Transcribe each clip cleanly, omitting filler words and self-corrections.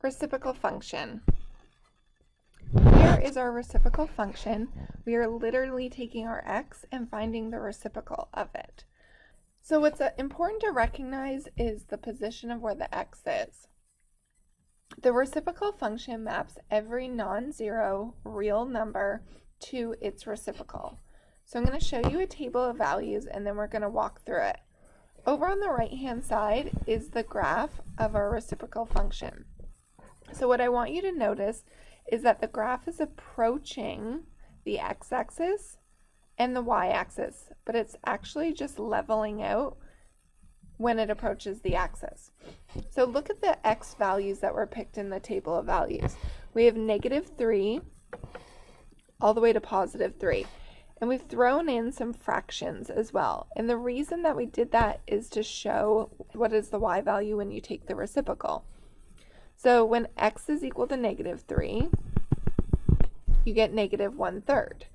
Reciprocal function. Here is our reciprocal function. We are literally taking our x and finding the reciprocal of it. So what's important to recognize is the position of where the x is. The reciprocal function maps every non-zero real number to its reciprocal. So I'm going to show you a table of values and then we're going to walk through it. Over on the right-hand side is the graph of our reciprocal function. So what I want you to notice is that the graph is approaching the x-axis and the y-axis, but it's actually just leveling out when it approaches the axis. So look at the x values that were picked in the table of values. We have -3 all the way to +3. And we've thrown in some fractions as well. And the reason that we did that is to show what is the y value when you take the reciprocal. So when x is equal to -3, you get -1/3.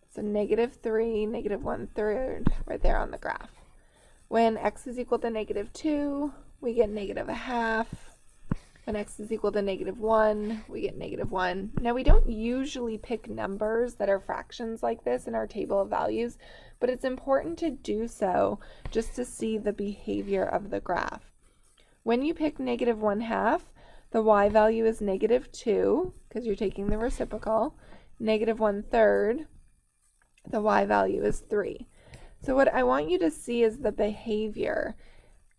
So -3, -1/3 right there on the graph. When x is equal to -2, we get -1/2. When x is equal to -1, we get -1. Now we don't usually pick numbers that are fractions like this in our table of values, but it's important to do so just to see the behavior of the graph. When you pick -1/2, the y value is -2 because you're taking the reciprocal. -1/3, the y value is 3. So what I want you to see is the behavior.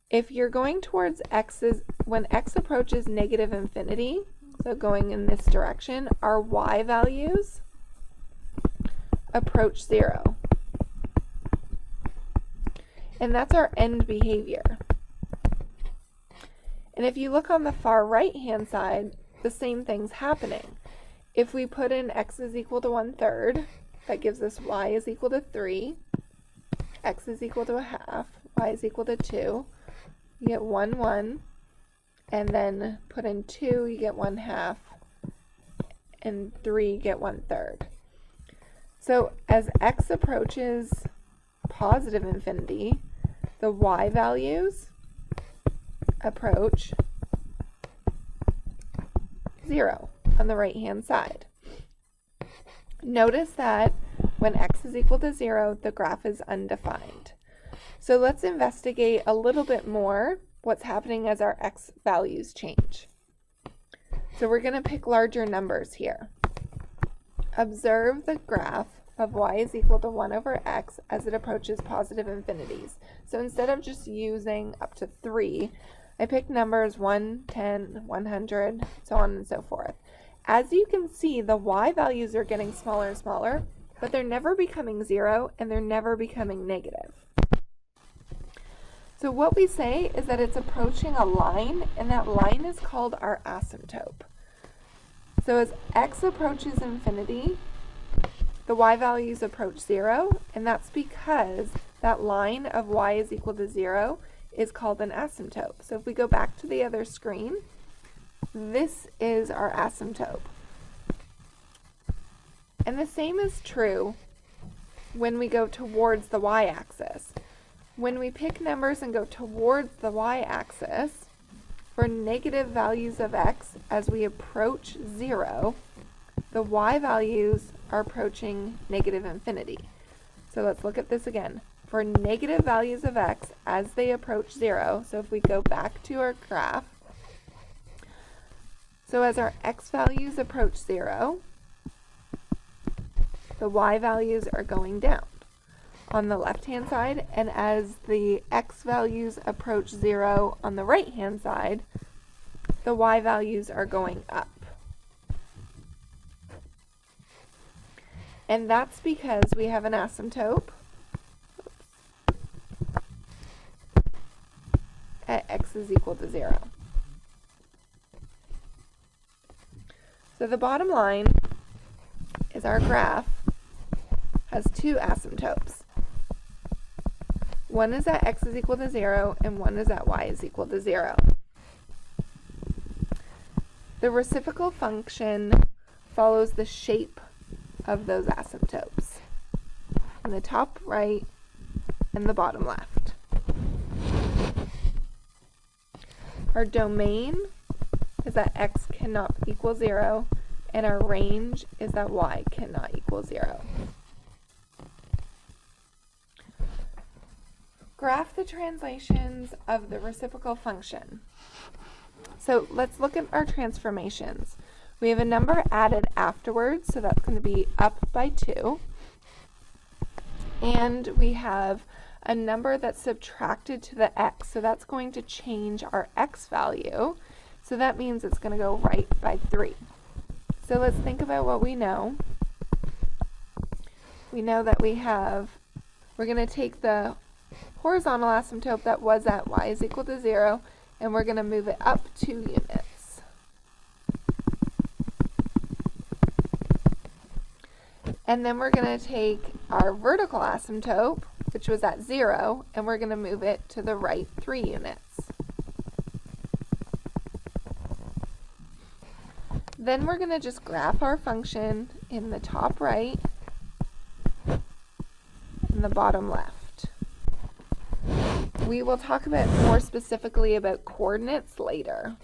If you're going towards x's, when x approaches -infinity, so going in this direction, our y values approach 0. And that's our end behavior. And if you look on the far right-hand side, the same thing's happening. If we put in x is equal to 1/3, that gives us y is equal to 3, x is equal to 1/2, y is equal to 2, you get 1, 1, and then put in 2, you get 1/2, and 3, you get 1/3. So as x approaches +infinity, the y values approach 0 on the right-hand side. Notice that when x is equal to 0, the graph is undefined. So let's investigate a little bit more what's happening as our x values change. So we're going to pick larger numbers here. Observe the graph of y is equal to 1/x as it approaches positive infinities. So instead of just using up to 3, I picked numbers 1, 10, 100, so on and so forth. As you can see, the y values are getting smaller and smaller, but they're never becoming 0 and they're never becoming negative. So what we say is that it's approaching a line, and that line is called our asymptote. So as x approaches infinity, the y values approach 0, and that's because that line of y is equal to 0 is called an asymptote. So if we go back to the other screen, this is our asymptote. And the same is true when we go towards the y-axis. When we pick numbers and go towards the y-axis, for negative values of x as we approach 0, the y values are approaching -infinity. So let's look at this again. For negative values of x as they approach 0, so if we go back to our graph, so as our x values approach 0, the y values are going down on the left-hand side, and as the x values approach 0 on the right-hand side, the y values are going up. And that's because we have an asymptote at x is equal to 0. So the bottom line is our graph has two asymptotes. One is at x is equal to 0, and one is at y is equal to 0. The reciprocal function follows the shape of those asymptotes in the top right and the bottom left. Our domain is that x cannot equal 0, and our range is that y cannot equal 0. Graph the translations of the reciprocal function. So let's look at our transformations. We have a number added afterwards, so that's going to be up by 2. And we have a number that's subtracted to the x, so that's going to change our x value. So that means it's going to go right by 3. So let's think about what we know. We know that we're going to take the horizontal asymptote that was at y is equal to 0, and we're going to move it up 2 units. And then we're going to take our vertical asymptote, which was at 0, and we're going to move it to the right 3 units. Then we're going to just graph our function in the top right and the bottom left. We will talk a bit more specifically about coordinates later.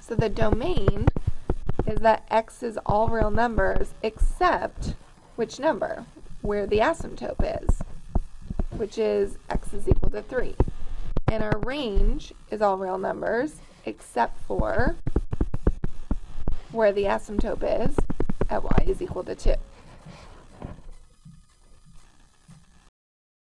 So the domain is that x is all real numbers except which number? Where the asymptote is, which is x is equal to 3. And our range is all real numbers except for where the asymptote is at y is equal to 2.